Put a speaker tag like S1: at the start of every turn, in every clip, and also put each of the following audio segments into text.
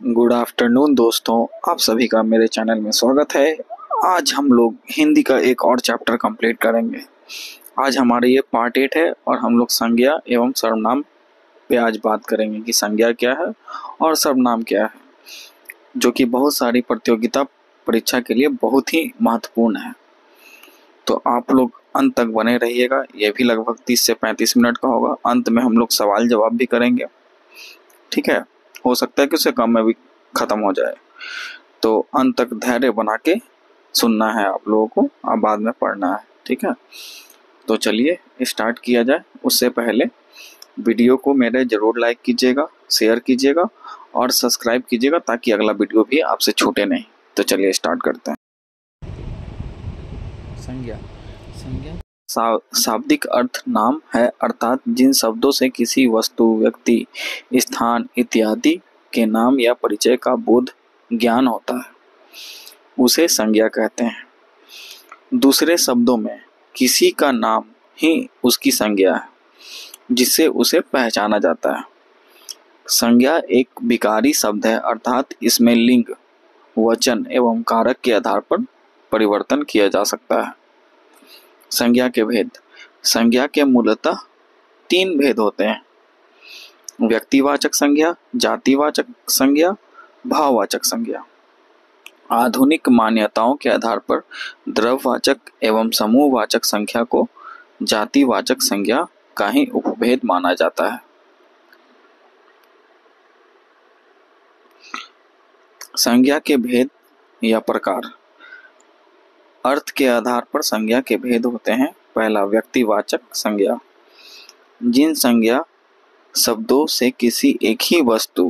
S1: Good afternoon दोस्तों, आप सभी का मेरे चैनल में स्वागत है। आज हम लोग हिंदी का एक और चैप्टर कंप्लीट करेंगे। आज हमारे ये पार्ट 8 है और हम लोग संज्ञा एवं सर्वनाम पे आज बात करेंगे कि संज्ञा क्या है और सर्वनाम क्या है, जो कि बहुत सारी प्रतियोगिता परीक्षा के लिए बहुत ही महत्वपूर्ण है। तो आप लोग अंत तक बने रहिएगा। ये भी लगभग 30 से 35 मिनट का होगा। अंत में हम लोग सवाल जवाब भी करेंगे, ठीक है। हो सकता है कि उससे कम में भी खत्म हो जाए, तो अंत तक धैर्य बना के सुनना है आप लोगों को और बाद में पढ़ना है, ठीक है। तो चलिए स्टार्ट किया जाए। उससे पहले वीडियो को मेरे जरूर लाइक कीजिएगा, शेयर कीजिएगा और सब्सक्राइब कीजिएगा ताकि अगला वीडियो भी आपसे छूटे नहीं। तो चलिए स्टार्ट करते हैं। संज्ञा शाब्दिक अर्थ नाम है, अर्थात जिन शब्दों से किसी वस्तु, व्यक्ति, स्थान इत्यादि के नाम या परिचय का बोध ज्ञान होता है, उसे संज्ञा कहते हैं। दूसरे शब्दों में किसी का नाम ही उसकी संज्ञा है, जिससे उसे पहचाना जाता है। संज्ञा एक विकारी शब्द है, अर्थात इसमें लिंग, वचन एवं कारक के आधार पर परिवर्तन किया जा सकता है। संज्ञा के भेद। संज्ञा के मूलतः 3 भेद होते हैं: व्यक्तिवाचक संज्ञा, जातिवाचक संज्ञा, भाववाचक संज्ञा। आधुनिक मान्यताओं के आधार पर द्रव्यवाचक एवं समूहवाचक संज्ञा को जातिवाचक संज्ञा का ही उपभेद माना जाता है। संज्ञा के भेद या प्रकार। अर्थ के आधार पर संज्ञा के भेद होते हैं। पहला, व्यक्तिवाचक संज्ञा। जिन संज्ञा शब्दों से किसी एक ही वस्तु,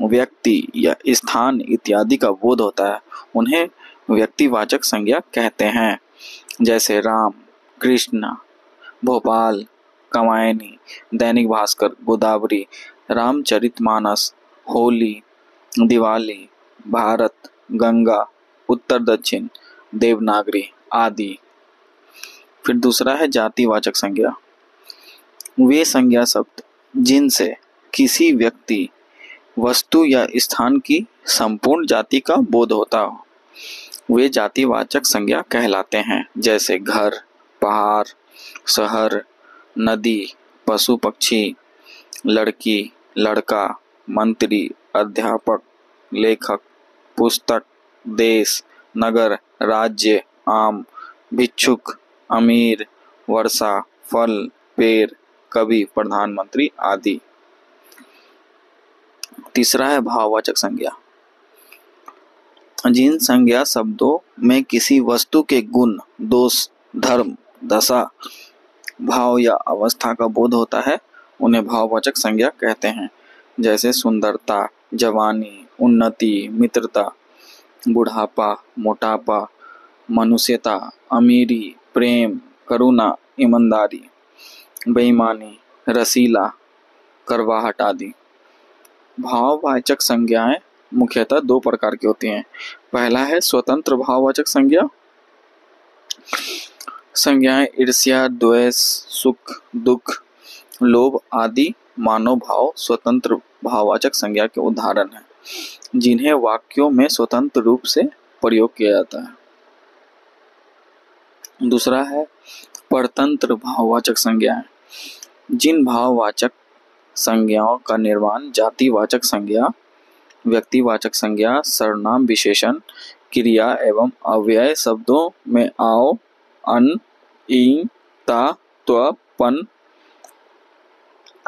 S1: व्यक्ति या स्थान इत्यादि का बोध होता है, उन्हें व्यक्तिवाचक संज्ञा कहते हैं। जैसे राम, कृष्ण, भोपाल, कामायनी, दैनिक भास्कर, गोदावरी, रामचरितमानस, होली, दिवाली, भारत, गंगा, उत्तर दक्षिण, देवनागरी आदि। फिर दूसरा है जातिवाचक संज्ञा। वे संज्ञा शब्द जिनसे किसी व्यक्ति, वस्तु या स्थान की संपूर्ण जाति का बोध होता हो, वे जातिवाचक संज्ञा कहलाते हैं। जैसे घर, पहाड़, शहर, नदी, पशु पक्षी, लड़की, लड़का, मंत्री, अध्यापक, लेखक, पुस्तक, देश, नगर, राज्य, आम, भिक्षुक, अमीर, वर्षा, फल, पेड़, कवि, प्रधानमंत्री आदि। तीसरा है भाववाचक संज्ञा। जिन संज्ञा शब्दों में किसी वस्तु के गुण, दोष, धर्म, दशा, भाव या अवस्था का बोध होता है, उन्हें भाववाचक संज्ञा कहते हैं। जैसे सुंदरता, जवानी, उन्नति, मित्रता, बुढ़ापा, मोटापा, मनुष्यता, अमीरी, प्रेम, करुणा, ईमानदारी, बेईमानी, रसीला, करवाहट आदि। भाववाचक संज्ञाएं मुख्यतः 2 प्रकार की होती हैं। पहला है स्वतंत्र भाववाचक संज्ञा। संज्ञाएं ईर्ष्या, द्वेष, सुख, दुख, लोभ आदि मानव भाव स्वतंत्र भाववाचक संज्ञा के उदाहरण हैं, जिन्हें वाक्यों में स्वतंत्र रूप से प्रयोग किया जाता है। दूसरा है परतंत्र भाववाचक संज्ञाएं। जिन भाववाचक संज्ञाओं का निर्माण जातिवाचक संज्ञा, व्यक्तिवाचक संज्ञा, सर्वनाम, विशेषण, क्रिया एवं अव्यय शब्दों में आओ, अन, ईं, ता, त्व, पन,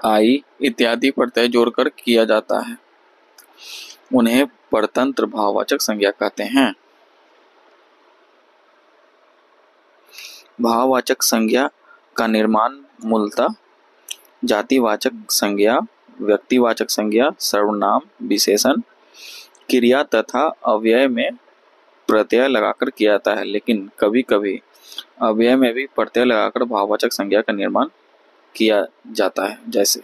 S1: आई इत्यादि प्रत्यय जोड़कर किया जाता है, उन्हें परतंत्र भाववाचक संज्ञा कहते हैं। भाववाचक संज्ञा का निर्माण मूलतः जातिवाचक संज्ञा, व्यक्तिवाचक संज्ञा, सर्वनाम, विशेषण, क्रिया तथा अव्यय में प्रत्यय लगाकर किया जाता है, लेकिन कभी कभी अव्यय में भी प्रत्यय लगाकर भाववाचक संज्ञा का निर्माण किया जाता है। जैसे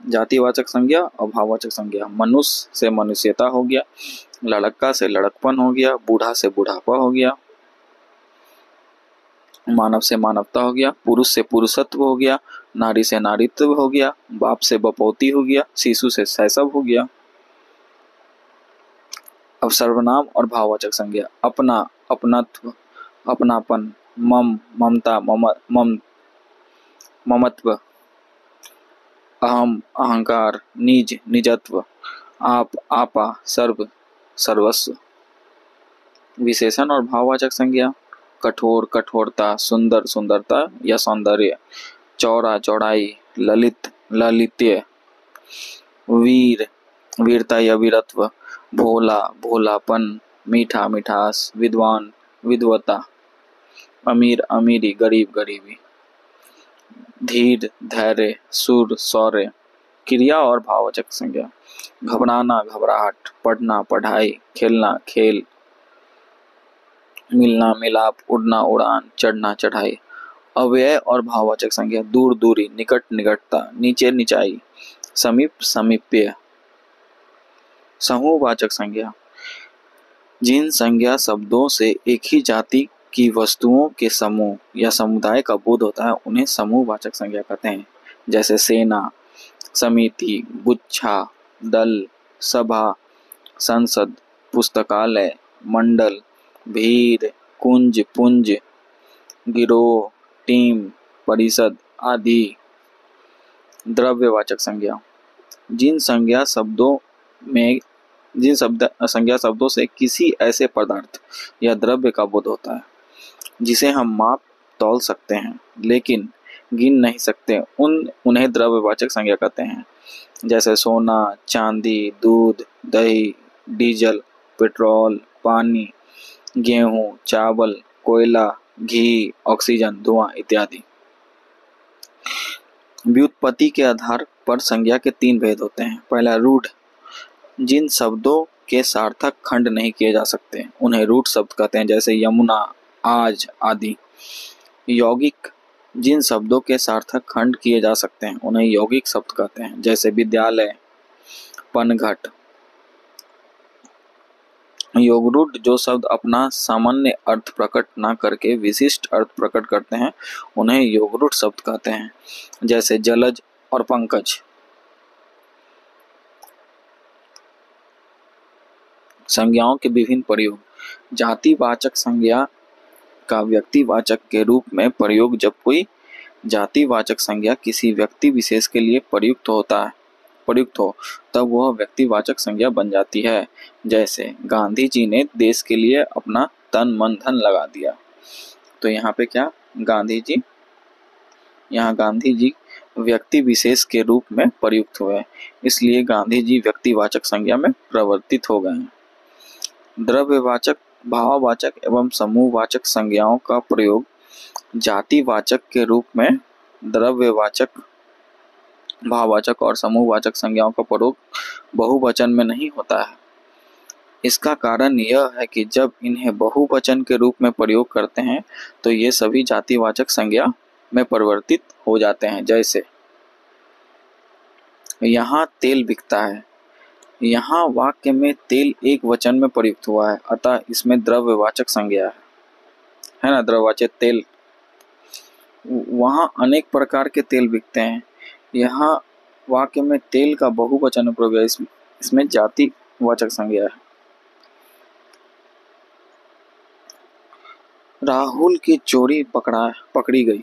S1: जातिवाचक संज्ञा और भाववाचक संज्ञा। मनुष्य से मनुष्यता हो गया, लड़का से लड़कपन हो गया, बूढ़ा से बुढ़ापा हो गया, मानव से मानवता हो गया, पुरुष से पुरुषत्व हो गया, नारी से नारीत्व हो गया, बाप से बपौती हो गया, शिशु से शैशव हो गया। अब सर्वनाम और भाववाचक संज्ञा। अपना, अपनत्व, अपनापन, मम, ममता, ममत्व, अहम, अहंकार, निज, निजत्व, आप, आपा, सर्व, सर्वस्व। विशेषण और भाववाचक संज्ञा। कठोर, कठोरता, सुंदर, सुंदरता या सौंदर्य, चौड़ा, चौड़ाई, ललित, ललित्य, वीर, वीरता या वीरत्व, भोला, भोलापन, मीठा, मिठास, विद्वान, विद्वता, अमीर, अमीरी, गरीब, गरीबी, धीर, धैर्य, सूर, शौर्य। क्रिया और भाववाचक संज्ञा। घबराना, घबराहट, पढ़ना, पढ़ाई, खेलना, खेल, मिलना, मिलाप, उड़ना, उड़ान, चढ़ना, चढ़ाई। अव्यय और भाववाचक संज्ञा। दूर, दूरी, निकट, निकटता, नीचे, निचाई, समीप, समीप्य। समूहवाचक संज्ञा। जिन संज्ञा शब्दों से एक ही जाति की वस्तुओं के समूह या समुदाय का बोध होता है उन्हें समूहवाचक संज्ञा कहते हैं। जैसे सेना, समिति, गुच्छा, दल, सभा, संसद, पुस्तकालय, मंडल, भीड़, कुंज, पुंज, गिरोह, टीम, परिषद आदि। द्रव्यवाचक संज्ञा। जिन संज्ञा शब्दों से किसी ऐसे पदार्थ या द्रव्य का बोध होता है जिसे हम माप तौल सकते हैं लेकिन गिन नहीं सकते, उन्हें द्रव्यवाचक संज्ञा कहते हैं। जैसे सोना, चांदी, दूध, दही, डीजल, पेट्रोल, पानी, गेहूं, चावल, कोयला, घी, ऑक्सीजन, धुआं इत्यादि। व्युत्पत्ति के आधार पर संज्ञा के 3 भेद होते हैं। पहला, रूढ़। जिन शब्दों के सार्थक खंड नहीं किए जा सकते उन्हें रूढ़ शब्द कहते हैं, जैसे यमुना, आज आदि। यौगिक। जिन शब्दों के सार्थक खंड किए जा सकते हैं उन्हें यौगिक शब्द कहते हैं, जैसे विद्यालय, पनघट। योगरूढ़। जो शब्द अपना सामान्य अर्थ प्रकट न करके विशिष्ट अर्थ प्रकट करते हैं उन्हें योगरूढ़ शब्द कहते हैं, जैसे जलज और पंकज। संज्ञाओं के विभिन्न प्रयोग। जातिवाचक संज्ञा का व्यक्तिवाचक के रूप में प्रयोग। जब कोई जातिवाचक संज्ञा किसी व्यक्ति विशेष के लिए प्रयुक्त हो तब वह व्यक्तिवाचक संज्ञा बन जाती है। जैसे गांधी जी ने देश के लिए अपना तन मन धन लगा दिया। तो यहाँ पे क्या, गांधी जी व्यक्ति विशेष के रूप में प्रयुक्त हुए, इसलिए गांधी जी व्यक्तिवाचक संज्ञा में परिवर्तित हो गए हैं। द्रव्यवाचक, भाववाचक एवं समूहवाचक संज्ञाओं का प्रयोग जातिवाचक के रूप में, द्रव्यवाचक, भाववाचक और समूहवाचक संज्ञाओं का प्रयोग बहुवचन में नहीं होता है। इसका कारण यह है कि जब इन्हें बहुवचन के रूप में प्रयोग करते हैं तो ये सभी जातिवाचक संज्ञा में परिवर्तित हो जाते हैं। जैसे यहाँ तेल बिकता है, यहाँ वाक्य में तेल एक वचन में प्रयुक्त हुआ है, अतः इसमें द्रव्यवाचक संज्ञा है ना, द्रव्यवाचक तेल। वहाँ अनेक प्रकार के तेल बिकते हैं, यहाँ वाक्य में तेल का बहुवचन में प्रयोग है, इसमें जातिवाचक संज्ञा है। राहुल की चोरी पकड़ी गई,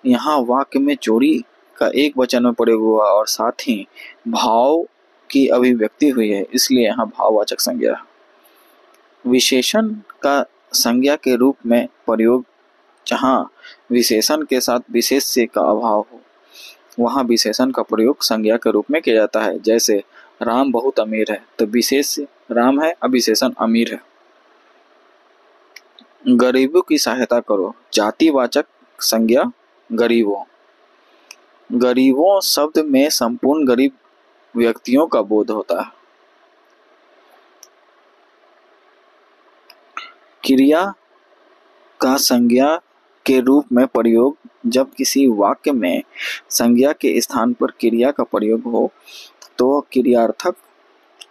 S1: यहाँ वाक्य में चोरी का एक वचन में प्रयोग हुआ और साथ ही भाव की अभिव्यक्ति हुई है, इसलिए यहाँ भाववाचक संज्ञा है। विशेषण का संज्ञा के रूप में प्रयोग। जहाँ विशेषण के साथ विशेष्य का अभाव हो वहाँ विशेषण का प्रयोग संज्ञा के रूप में किया जाता है। जैसे राम बहुत अमीर है, तो विशेष्य राम है और विशेषण अमीर है। गरीबों की सहायता करो, जातिवाचक संज्ञा गरीबों। गरीबों शब्द में संपूर्ण गरीब व्यक्तियों का बोध होता है। क्रिया का संज्ञा के रूप में प्रयोग। जब किसी वाक्य में संज्ञा के स्थान पर क्रिया का प्रयोग हो तो क्रियार्थक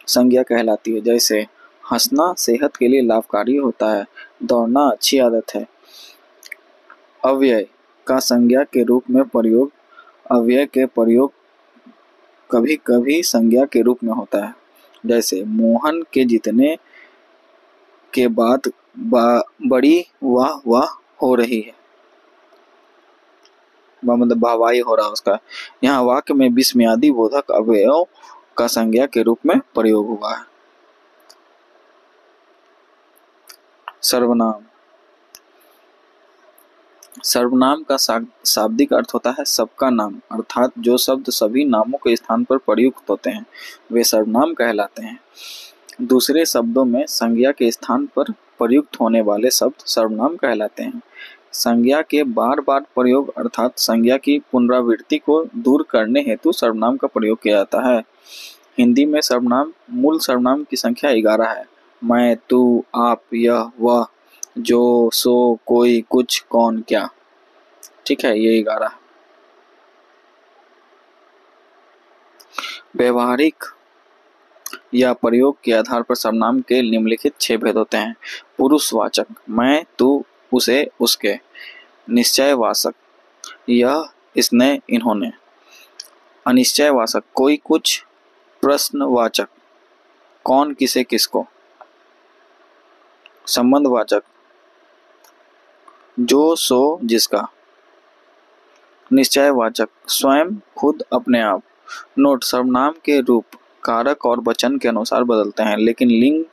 S1: संज्ञा कहलाती है। जैसे हंसना सेहत के लिए लाभकारी होता है, दौड़ना अच्छी आदत है। अव्यय, का संज्ञा के रूप में प्रयोग, अव्यय के प्रयोग कभी कभी संज्ञा के रूप में होता है। जैसे मोहन के जीतने के बाद बड़ी वाह वाह हो रही है, मतलब वाहवाही हो रहा है उसका। यहाँ वाक्य में विस्मयादि बोधक अवयव का संज्ञा के रूप में प्रयोग हुआ है। सर्वनाम। सर्वनाम का शाब्दिक अर्थ होता है सबका नाम, अर्थात जो शब्द सभी नामों के स्थान पर प्रयुक्त होते हैं वे सर्वनाम कहलाते हैं। दूसरे शब्दों में संज्ञा के स्थान पर प्रयुक्त होने वाले शब्द सर्वनाम कहलाते हैं। संज्ञा के बार बार प्रयोग अर्थात संज्ञा की पुनरावृत्ति को दूर करने हेतु सर्वनाम का प्रयोग किया जाता है। हिंदी में सर्वनाम मूल सर्वनाम की संख्या 11 है। मैं, तू, आप, यह, वह, जो, सो, कोई, कुछ, कौन, क्या। ठीक है, ये 11। व्यवहारिक या प्रयोग के आधार पर सर्वनाम के निम्नलिखित 6 भेद होते हैं। पुरुषवाचक, मैं, तू, उसे, उसके। निश्चयवाचक, यह, इसने, इन्होंने। अनिश्चयवाचक, कोई, कुछ। प्रश्नवाचक, कौन, किसे, किसको। संबंधवाचक, जो, सो, जिसका। निश्चयवाचक, स्वयं, खुद, अपने आप। नोट: सर्वनाम के रूप कारक और वचन के अनुसार बदलते हैं, लेकिन लिंग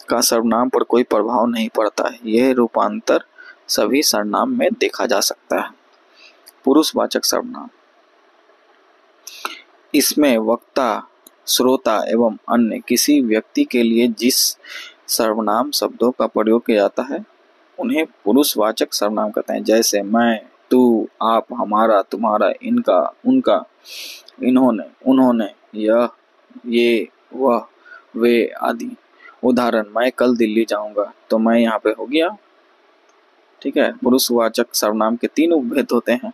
S1: का सर्वनाम पर कोई प्रभाव नहीं पड़ता है। यह रूपांतर सभी सर्वनाम में देखा जा सकता है। पुरुषवाचक सर्वनाम, इसमें वक्ता, श्रोता एवं अन्य किसी व्यक्ति के लिए जिस सर्वनाम शब्दों का प्रयोग किया जाता है उन्हें पुरुषवाचक सर्वनाम कहते हैं। जैसे मैं, तू, आप, हमारा, तुम्हारा, इनका, उनका, इन्होंने, उन्होंने, यह, ये, वह, वे आदि। उदाहरण: मैं कल दिल्ली जाऊंगा, तो मैं यहाँ पे हो गया। ठीक है, पुरुषवाचक सर्वनाम के 3 उपभेद होते हैं।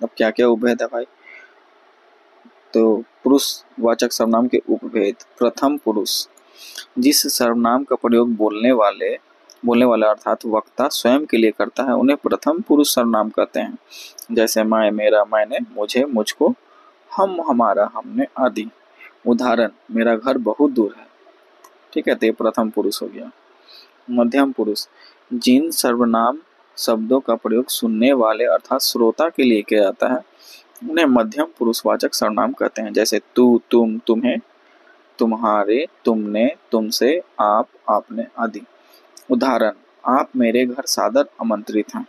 S1: अब क्या क्या उपभेद है भाई? तो पुरुषवाचक सर्वनाम के उपभेद। प्रथम, पुरुष, जिस सर्वनाम का प्रयोग बोलने वाला अर्थात वक्ता स्वयं के लिए करता है उन्हें प्रथम पुरुष सर्वनाम कहते हैं। जैसे मैं, मेरा, मैंने, मुझे, मुझको, हम, हमारा, हमने आदि। उदाहरण: मेरा घर बहुत दूर है। ठीक है, तो ये प्रथम पुरुष हो गया। मध्यम पुरुष, जिन सर्वनाम शब्दों का प्रयोग सुनने वाले अर्थात श्रोता के लिए किया जाता है उन्हें मध्यम पुरुषवाचक सर्वनाम कहते हैं। जैसे तू, तुम, तुम्हें, तुम्हारे, तुमने, तुमसे, आप, आपने आदि। उदाहरण: आप मेरे घर सादर आमंत्रित हैं।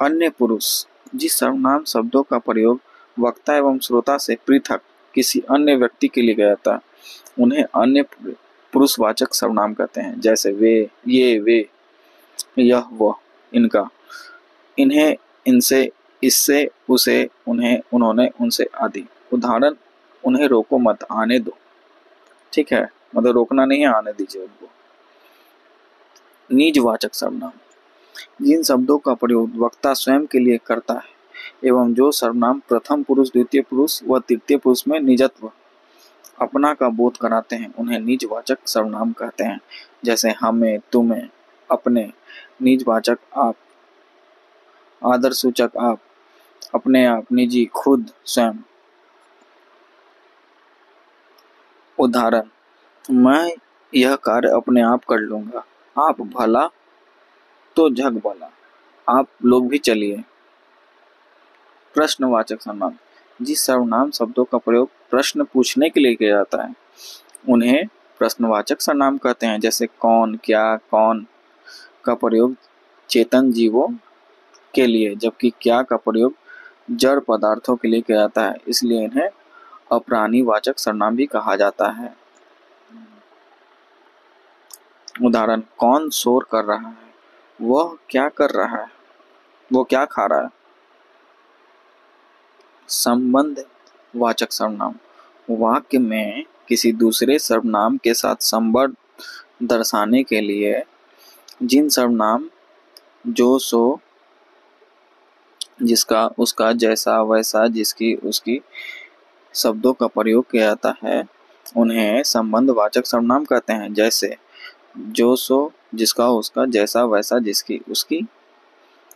S1: अन्य पुरुष, जिस सर्वनाम शब्दों का प्रयोग वक्ता एवं श्रोता से पृथक किसी अन्य व्यक्ति के लिए किया जाता है उन्हें अन्य पुरुषवाचक सर्वनाम कहते हैं। जैसे वे, ये, वे, यह, वह, इनका, इन्हें, इनसे, इससे, उसे, उन्हें, उन्होंने, उनसे आदि। उदाहरण: उन्हें रोको मत, आने दो। ठीक है, मतलब रोकना नहीं है, आने दीजिए उनको। निजवाचक सर्वनाम, जिन शब्दों का प्रयोग वक्ता स्वयं के लिए करता है एवं जो सर्वनाम प्रथम पुरुष, द्वितीय पुरुष व तृतीय पुरुष में निजत्व, अपना का बोध कराते हैं उन्हें निजवाचक सर्वनाम कहते हैं। जैसे हमें, तुम्हें, अपने। निजवाचक आप, आदरसूचक आप, अपने आप, निजी, खुद, स्वयं। उदाहरण: मैं यह कार्य अपने आप कर लूंगा। आप भला तो झग भला, आप लोग भी चलिए। प्रश्नवाचक सर्वनाम, जिस सर्वनाम शब्दों का प्रयोग प्रश्न पूछने के लिए किया जाता है उन्हें प्रश्नवाचक सर्वनाम कहते हैं। जैसे कौन, क्या, कौन का प्रयोग चेतन जीवों के लिए जबकि क्या का प्रयोग जड़ पदार्थों के लिए किया जाता है, इसलिए इन्हें अप्राणीवाचक सर्वनाम भी कहा जाता है। उदाहरण: कौन शोर कर रहा है, वह क्या कर रहा है, वो क्या खा रहा है। संबंधवाचक सर्वनाम, वाक्य में किसी दूसरे सर्वनाम के साथ संबंध दर्शाने के लिए जिन सर्वनाम जो, सो, जिसका, उसका, जैसा, वैसा, जिसकी, उसकी शब्दों का प्रयोग किया जाता है उन्हें संबंधवाचक सर्वनाम कहते हैं। जैसे जो, सो, जिसका, उसका, जैसा, वैसा, जिसकी, उसकी।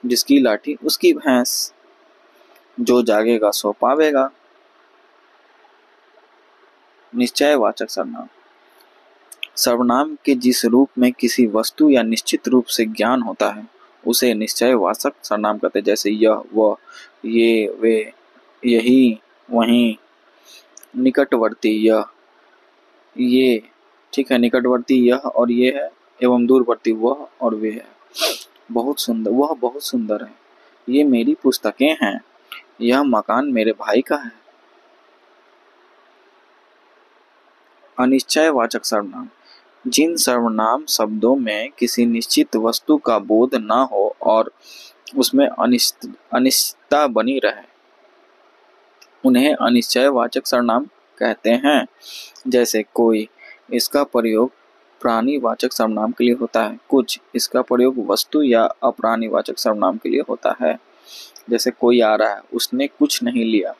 S1: जिसकी लाठी उसकी भैंस, जो जागेगा सो पावेगा। निश्चयवाचक सर्वनाम। सर्वनाम के जिस रूप में किसी वस्तु या निश्चित रूप से ज्ञान होता है उसे निश्चयवाचक सर्वनाम कहते हैं। जैसे यह, वह, ये, वे, यही, वहीं, निकटवर्ती यह, ये, ठीक है, निकटवर्ती यह और ये है, एवं दूरवर्ती वह और वे है। बहुत सुंदर, वह बहुत सुंदर है। ये मेरी पुस्तकें हैं। यह मकान मेरे भाई का है। अनिश्चयवाचक सर्वनाम। जिन सर्वनाम शब्दों में किसी निश्चित वस्तु का बोध न हो और उसमें अनिश्चितता बनी रहे उन्हें अनिश्चयवाचक सर्वनाम कहते हैं। जैसे कोई, इसका प्रयोग प्राणीवाचक सर्वनाम के लिए होता है। कुछ, इसका प्रयोग वस्तु या अप्राणीवाचक सर्वनाम के लिए होता है। जैसे कोई आ रहा है, उसने कुछ नहीं लिया।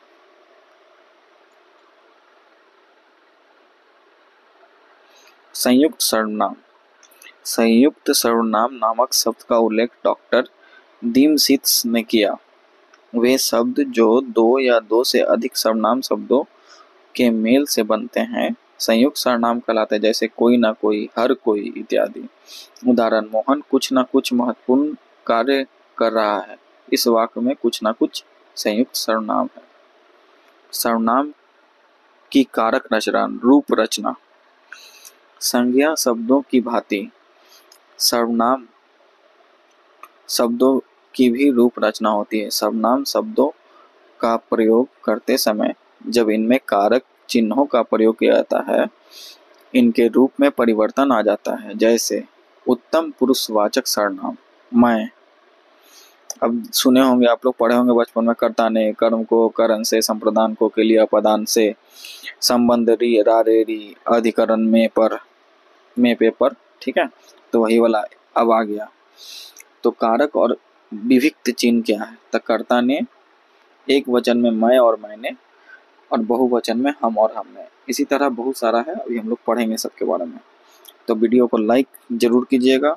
S1: संयुक्त सर्वनाम। संयुक्त सर्वनाम नामक शब्द का उल्लेख डॉक्टर दीमसित्स ने किया। वे शब्द जो दो या दो से अधिक सर्वनाम शब्दों के मेल से बनते हैं संयुक्त सर्वनाम कहलाते हैं। जैसे कोई ना कोई, हर कोई इत्यादि। उदाहरण, मोहन कुछ ना कुछ महत्वपूर्ण कार्य कर रहा है। इस वाक्य में कुछ ना कुछ संयुक्त सर्वनाम है। सर्वनाम की कारक रचना, रूप रचना। संज्ञा शब्दों की भांति सर्वनाम शब्दों की भी रूप रचना होती है। सर्वनाम शब्दों का प्रयोग करते समय जब इनमें कारक चिन्हों का प्रयोग किया जाता है इनके रूप में परिवर्तन आ जाता है। जैसे उत्तम पुरुषवाचक सर्वनाम मैं। अब सुने होंगे आप लोग, पढ़े होंगे बचपन में, कर्ता ने, कर्म को करण से, संप्रदान को के लिए, अपदान से, संबंध री, रा रे री, अधिकरण में पे पर, ठीक है। तो वही वाला अब आ गया। तो कारक और विभिक्त चिन्ह क्या है? तो कर्ता ने एक वचन में मैं और मैंने, और बहुवचन में हम और हमने। इसी तरह बहुत सारा है, अभी हम लोग पढ़ेंगे सबके बारे में। तो वीडियो को लाइक जरूर कीजिएगा,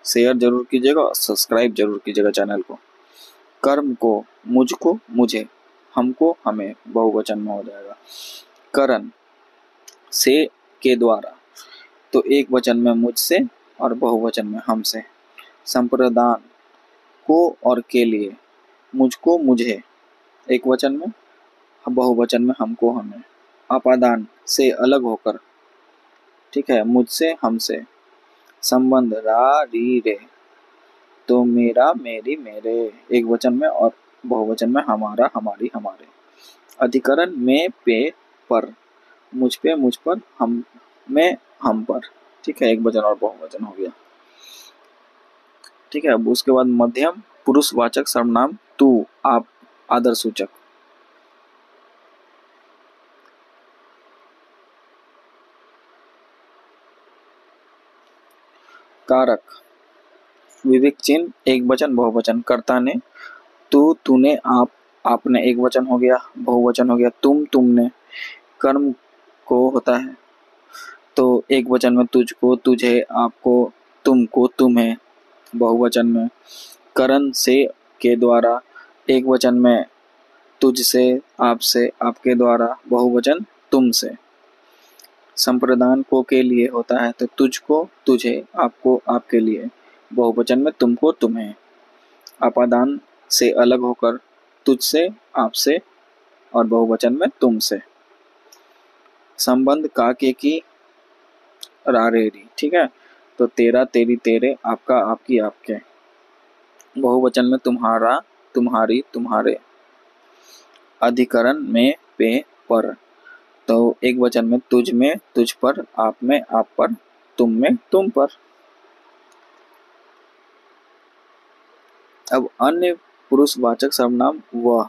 S1: शेयर जरूर कीजिएगा और सब्सक्राइब जरूर कीजिएगा चैनल को। कर्म को मुझको, मुझे, हमको, हमें, बहुवचन में हो जाएगा। करण से के द्वारा, तो एक वचन में मुझसे और बहुवचन में हमसे। संप्रदान को और के लिए, मुझको, मुझे, एक वचन में, बहुवचन में हमको, हमें। अपादान से अलग होकर, ठीक है, मुझसे, हमसे। संबंध रा री रे, तो मेरा, मेरी, मेरे, एक वचन में और बहुवचन में हमारा, हमारी, हमारे। अधिकरण में पे पर, मुझ पे, मुझ पर, हम में, हम पर, ठीक है, एक वचन और बहुवचन हो गया। ठीक है, अब उसके बाद मध्यम पुरुषवाचक सर्वनाम तू, आप, आदर सूचक। कारक विभिक्त चिन्ह, एक वचन, बहुवचन। कर्ता ने, तू, तूने, आप, आपने, एक वचन हो गया, बहुवचन हो गया। तुम, तुमने। कर्म को होता है तो एक वचन में तुझको, तुझे, आपको, तुमको, तुम्हें, बहुवचन में। करण से के द्वारा, एक वचन में तुझसे, आपसे, आपके द्वारा, बहुवचन तुमसे। संप्रदान को के लिए होता है तो तुझको, तुझे, आपको, आपके लिए, बहुवचन में तुमको, तुम्हें। अपादान से अलग होकर तुझसे, आपसे और बहुवचन में तुमसे। संबंध का के की, रारेरी, ठीक है। तो तेरा, तेरी, तेरे, आपका, आपकी, आपके। बहुवचन में तुम्हारा, तुम्हारी, तुम्हारे। अधिकरण में पे पर, तो एक वचन में तुझ में, तुझ पर, आप में, आप पर, तुम में, तुम पर। अब अन्य पुरुषवाचक सर्वनाम वह।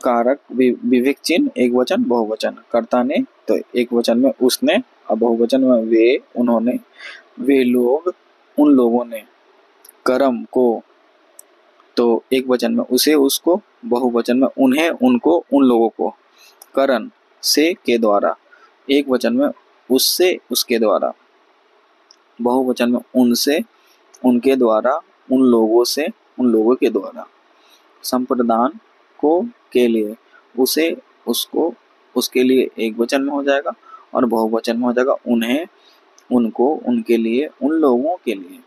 S1: कारक विभिक्त चिन्ह, एक वचन, बहुवचन। कर्ता ने, तो एक वचन में उसने, और बहुवचन में वे, उन्होंने, वे लोग, उन लोगों ने। कर्म को, तो एक वचन में उसे, उसको, बहुवचन में उन्हें, उनको, उन लोगों को। करण से के द्वारा, एक वचन में उससे, उसके द्वारा, बहुवचन में उनसे, उनके द्वारा, उन लोगों से, उन लोगों के द्वारा। संप्रदान को, के लिए, उसे, उसको, उसके लिए एक वचन में हो जाएगा और बहुवचन में हो जाएगा उन्हें, उनको, उनके लिए, उन लोगों के लिए।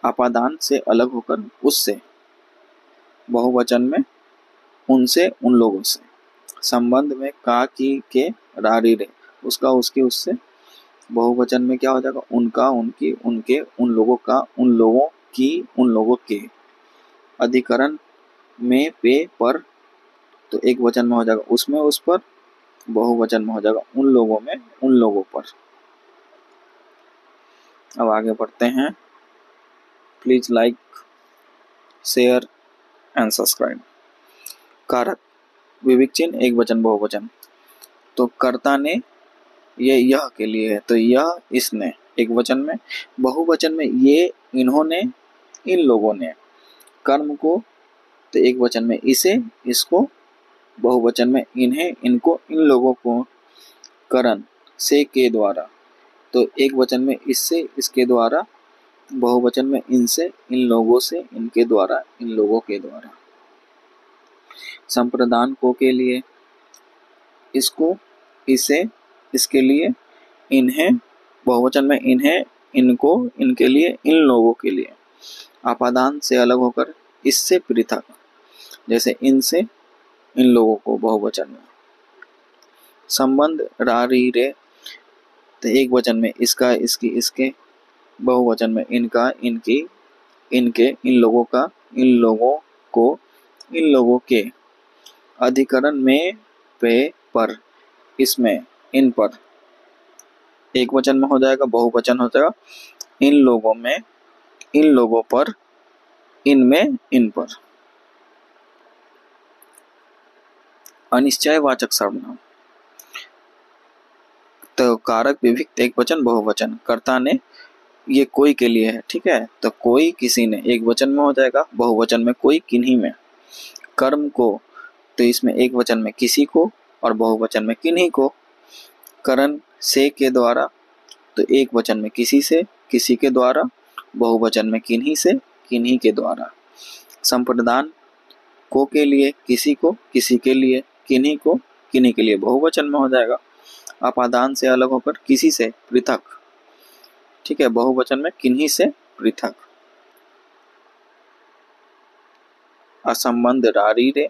S1: अपादान से अलग होकर उससे, बहुवचन में उनसे, उन लोगों से। संबंध में का, की, के, रारी रे, उसका, उसकी, उससे। बहुवचन में क्या हो जाएगा? उनका, उनकी, उनके, उन लोगों का, उन लोगों की, उन लोगों के। अधिकरण में पे, पर, तो एक वचन में हो जाएगा उसमें, उस पर। बहुवचन में हो जाएगा उन लोगों में, उन लोगों पर। अब आगे बढ़ते हैं। Please like, share and subscribe. कारक विवेक चिन्ह एक वचन बहुवचन। तो कर्ता ने, ये यह के लिए है, तो यह, इसने एक वचन में। बहुवचन में ये, इन्होंने, इन लोगों ने। कर्म को, तो एक वचन में इसे, इसको। बहुवचन में इन्हें, इनको, इन लोगों को। करण से, के द्वारा, तो एक वचन में इससे, इसके द्वारा। बहुवचन में इनसे, इन लोगों से, इनके द्वारा, इन लोगों के द्वारा। संप्रदान को, के लिए, इसको, इसे, इसके लिए। इन्हें, बहुवचन में इन्हें, इनको, इनके लिए, इन लोगों के लिए। अपादान से अलग होकर इससे पृथक, जैसे इनसे, इन लोगों को, बहुवचन में। संबंध रा, री, रे, तो एक वचन में इसका, इसकी, इसके। बहुवचन में इनका, इनकी, इनके, इन लोगों का, इन लोगों को, इन लोगों के। अधिकरण में पे, पर, इसमें, इन पर, एक वचन में हो जाएगा, बहुवचन हो जाएगा इन लोगों में, इन लोगों पर, इनमें, इन पर। अनिश्चयवाचक सर्वनाम, तो कारक विभिक्त एक वचन बहुवचन। कर्ता ने, ये कोई के लिए है, ठीक है, तो कोई, किसी ने, एक वचन में हो जाएगा, बहुवचन में कोई, किन्हीं में। कर्म को, तो इसमें एक वचन में किसी को और बहुवचन में किन्हीं को। करण से, के द्वारा, तो एक वचन में किसी से, किसी के द्वारा। बहुवचन में किन्हीं से, किन्हीं के द्वारा। संप्रदान को, के लिए, किसी को, किसी के लिए, किन्हीं को, किन्हीं के लिए, बहुवचन में हो जाएगा। अपादान से अलग होकर किसी से पृथक, ठीक है, बहुवचन में किन्हीं से पृथक। असंबंध रारी रे,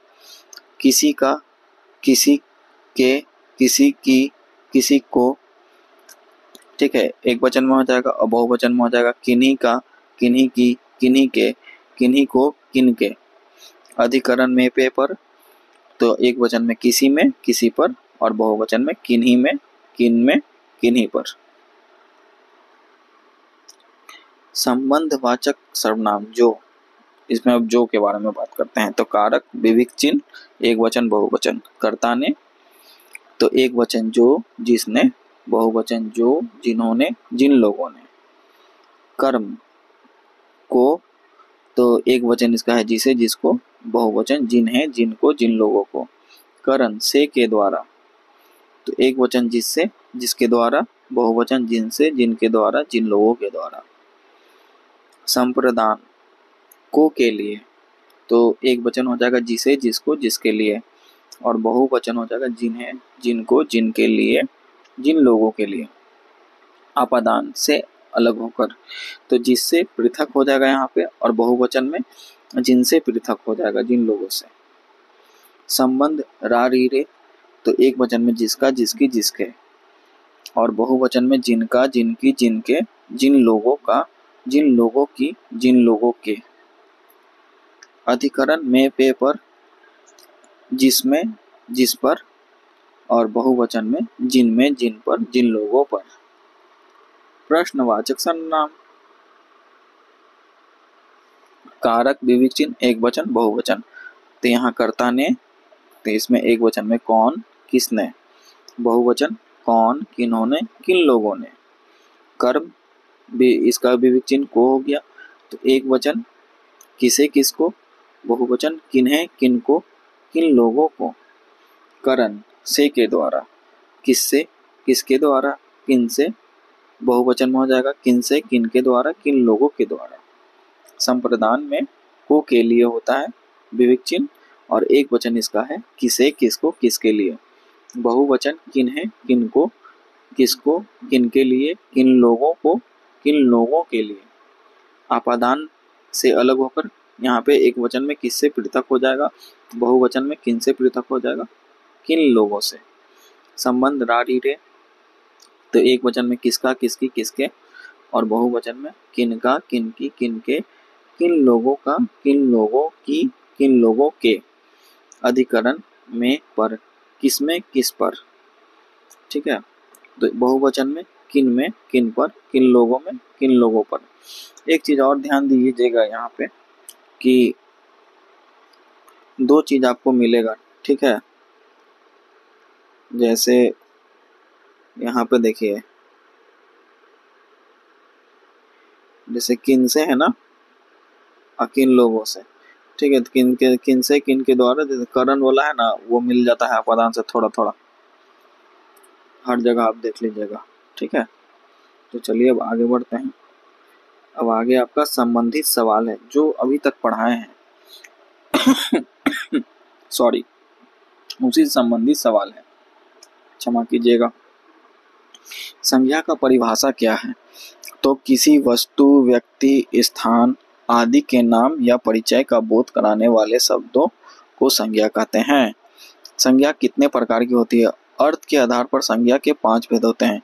S1: किसी का, किसी के, किसी की, किसी को, ठीक है, एक वचन में हो जाएगा और बहुवचन में हो जाएगा किन्हीं का, किन्हीं की, किन्हीं के, किन्हीं को, किनके। अधिकरण में पे, पर, तो एक वचन में किसी में, किसी पर, और बहुवचन में किन्हीं में, किन में, किन्हीं पर। संबंधवाचक सर्वनाम जो, इसमें अब जो के बारे में बात करते हैं। तो कारक विभिक्त चिन्ह एक वचन बहुवचन। कर्ता ने, तो एक वचन जो, जिसने। बहुवचन जो, जिन्होंने, जिन लोगों ने। कर्म को, तो एक वचन इसका है जिसे, जिसको। बहुवचन जिन्हें, जिनको, जिन लोगों को। करण से, के द्वारा, तो एक वचन जिससे, जिसके द्वारा। बहुवचन जिनसे, जिनके द्वारा, जिन लोगों के द्वारा। संप्रदान को, के लिए, तो एक वचन हो जाएगा जिसे, जिसको, जिसके लिए, और बहुवचन हो जाएगा जिन्हें, जिनको, जिनके लिए, जिन लोगों के लिए। अपादान से अलग होकर, तो जिससे पृथक हो जाएगा यहाँ पे, और बहुवचन में जिनसे पृथक हो जाएगा, जिन लोगों से। संबंध रा, री, रे, तो एक वचन में जिसका, जिसकी, जिसके, और बहुवचन में जिनका, जिनकी, जिनके, जिन लोगों का, जिन लोगों की, जिन लोगों के। अधिकरण में पे, पर, जिसमें, जिस पर, और बहुवचन में जिनमें, जिन पर, जिन लोगों पर। प्रश्नवाचक सर्वनाम, कारक विभिक्त चिन्ह एक वचन बहुवचन। तो यहाँ कर्ता ने, तो इसमें एक वचन में कौन, किसने। बहुवचन कौन, किन्होंने, किन लोगों ने। कर्म भी, इसका विभिक्त चिन्ह को हो गया, तो एक वचन किसे, किसको। बहुवचन किन्हें, किनको, किन लोगों को। करण से, के द्वारा, किससे, किसके द्वारा, किन से। बहुवचन में हो जाएगा किन से, किन के द्वारा, किन लोगों के द्वारा। संप्रदान में को के लिए होता है विवेक चिन्ह, और एक वचन इसका है किसे, किसको, किसके लिए। बहुवचन किन है, किनको, किसको, किनके लिए, किन लोगों को, किन लोगों के लिए। आपादान से अलग होकर यहाँ पे एक वचन में किससे पृथक हो जाएगा, बहुवचन में किन से पृथक हो जाएगा, किन लोगों से। संबंध रा री रे, तो एक वचन में किसका, किसकी, किसके, और बहुवचन में किनका, किनकी, किनके, किन लोगों का, किन लोगों की, किन लोगों के। अधिकरण में पर, किसमें, किस पर। ठीक है, तो बहुवचन में किन पर, किन लोगों में, किन लोगों पर। एक चीज और ध्यान दीजिएगा यहाँ पे कि दो चीज आपको मिलेगा। ठीक है, जैसे यहाँ पे देखिए, जैसे किन से है ना, किन लोगों से। ठीक है, किन से, किन के द्वारा, जैसे करण वाला है ना, वो मिल जाता है आपादान से थोड़ा थोड़ा, हर जगह आप देख लीजिएगा। ठीक है, तो चलिए अब आगे बढ़ते हैं। अब आगे आपका संबंधित सवाल है जो अभी तक पढ़ाए हैं सॉरी, उसी से संबंधित सवाल है, क्षमा कीजिएगा। संज्ञा का परिभाषा क्या है? तो किसी वस्तु, व्यक्ति, स्थान आदि के नाम या परिचय का बोध कराने वाले शब्दों को संज्ञा कहते हैं। संज्ञा कितने प्रकार की होती है? अर्थ के आधार पर संज्ञा के 5 भेद होते हैं: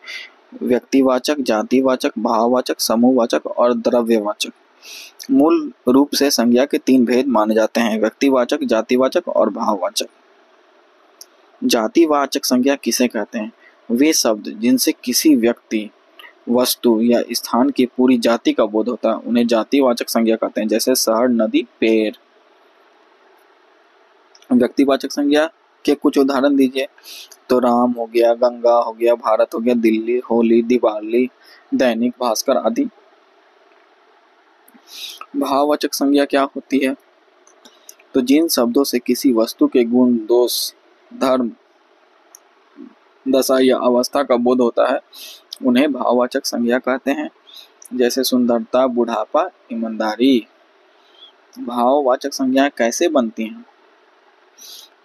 S1: व्यक्तिवाचक, जातिवाचक, भाववाचक, समूहवाचक और द्रव्यवाचक। मूल रूप से संज्ञा के 3 भेद माने जाते हैं: व्यक्तिवाचक, जातिवाचक और भाववाचक। जातिवाचक संज्ञा किसे कहते हैं? वे शब्द जिनसे किसी व्यक्ति, वस्तु या स्थान की पूरी जाति का बोध होता है उन्हें जातिवाचक संज्ञा कहते हैं, जैसे शहर, नदी, पेड़। व्यक्तिवाचक संज्ञा के कुछ उदाहरण दीजिए, तो राम हो गया, गंगा हो गया, भारत हो गया, दिल्ली, होली, दिवाली, दैनिक भास्कर आदि। भाववाचक संज्ञा क्या होती है? तो जिन शब्दों से किसी वस्तु के गुण, दोष, धर्म, दशा या अवस्था का बोध होता है उन्हें भाववाचक संज्ञा कहते हैं, जैसे सुंदरता, बुढ़ापा, ईमानदारी। भाववाचक संज्ञाएं कैसे बनती हैं?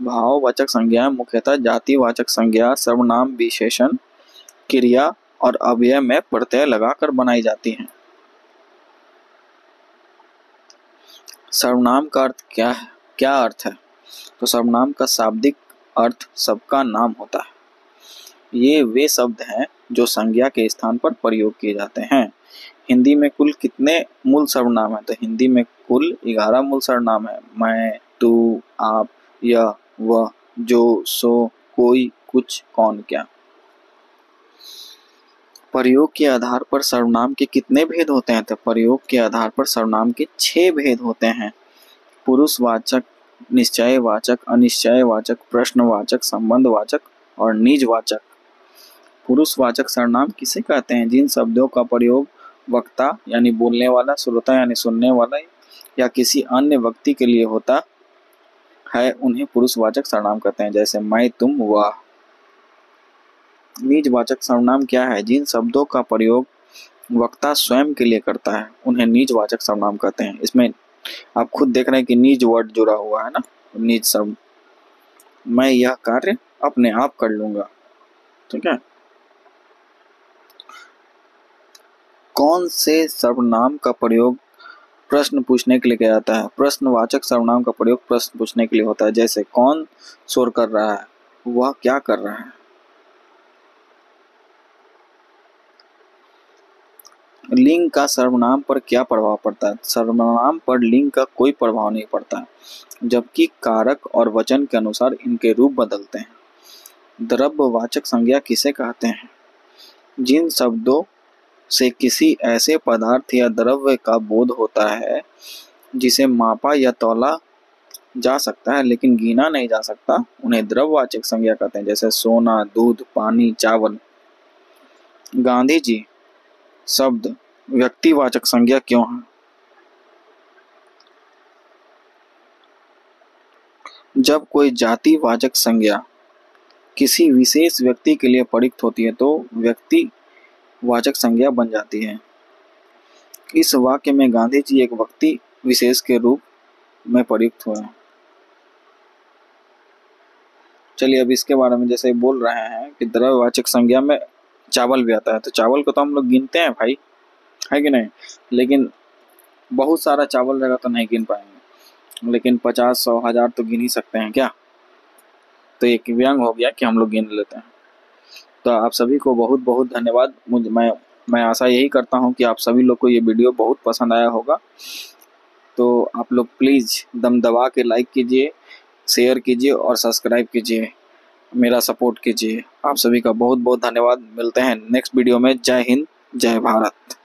S1: भाववाचक संज्ञाएं मुख्यतः जातिवाचक संज्ञा, सर्वनाम, विशेषण, क्रिया और अव्यय में प्रत्यय लगाकर बनाई जाती हैं। सर्वनाम का अर्थ क्या है? क्या अर्थ है? तो सर्वनाम का शाब्दिक अर्थ सबका नाम होता है। ये वे शब्द हैं जो संज्ञा के स्थान पर प्रयोग किए जाते हैं। हिंदी में कुल कितने मूल सर्वनाम हैं? तो हिंदी में कुल 11 मूल सर्वनाम है: मैं, तू, आप, यह, वह, जो, सो, कोई, कुछ, कौन, क्या। प्रयोग के आधार पर सर्वनाम के कितने भेद होते हैं? तो प्रयोग के आधार पर सर्वनाम के 6 भेद होते हैं: पुरुषवाचक, निश्चयवाचक, अनिश्चयवाचक, प्रश्नवाचक, संबंधवाचक और निजवाचक। पुरुषवाचक सर्वनाम किसे कहते हैं? जिन शब्दों का प्रयोग वक्ता यानी बोलने वाला, श्रोता यानी सुनने वाला या किसी अन्य व्यक्ति के लिए होता है उन्हें पुरुषवाचक सर्वनाम कहते हैं, जैसे मैं, तुम, वह। निजवाचक सर्वनाम क्या है? जिन शब्दों का प्रयोग वक्ता स्वयं के लिए करता है उन्हें निजवाचक सर्वनाम कहते हैं। इसमें आप खुद देख रहे हैं कि निज वर्ड जुड़ा हुआ है ना, निज शब्द। मैं यह कार्य अपने आप कर लूंगा। ठीक है, कौन से सर्वनाम का प्रयोग प्रश्न पूछने के लिए किया जाता है? प्रश्नवाचक सर्वनाम का प्रयोग प्रश्न पूछने के लिए होता है, जैसे कौन शोर कर रहा है, वह क्या कर रहा है। लिंग का सर्वनाम पर क्या प्रभाव पड़ता है? सर्वनाम पर लिंग का कोई प्रभाव नहीं पड़ता, जबकि कारक और वचन के अनुसार इनके रूप बदलते हैं। द्रव्यवाचक संज्ञा किसे कहते हैं? जिन शब्दों से किसी ऐसे पदार्थ या द्रव्य का बोध होता है जिसे मापा या तौला जा सकता है लेकिन गिना नहीं जा सकता उन्हें द्रव्यवाचक संज्ञा कहते हैं, जैसे सोना, दूध, पानी, चावल। गांधी जी शब्द व्यक्तिवाचक संज्ञा क्यों है? जब कोई जातिवाचक संज्ञा किसी विशेष व्यक्ति के लिए प्रयुक्त होती है तो व्यक्तिवाचक संज्ञा बन जाती है। इस वाक्य में गांधी जी एक व्यक्ति विशेष के रूप में प्रयुक्त हुए हैं। चलिए अब इसके बारे में जैसे बोल रहे हैं कि द्रव्यवाचक संज्ञा में चावल भी आता है, तो चावल को तो हम लोग गिनते हैं भाई, है कि नहीं, लेकिन बहुत सारा चावल रहेगा तो नहीं गिन पाएंगे, लेकिन 50, 100, 1000 तो गिन ही सकते हैं क्या। तो एक व्यंग हो गया कि हम लोग गिन लेते हैं। तो आप सभी को बहुत बहुत धन्यवाद। मैं आशा यही करता हूँ कि आप सभी लोग को ये वीडियो बहुत पसंद आया होगा। तो आप लोग प्लीज़ दम दबा के लाइक कीजिए, शेयर कीजिए और सब्सक्राइब कीजिए, मेरा सपोर्ट कीजिए। आप सभी का बहुत बहुत धन्यवाद। मिलते हैं नेक्स्ट वीडियो में। जय हिंद, जय भारत।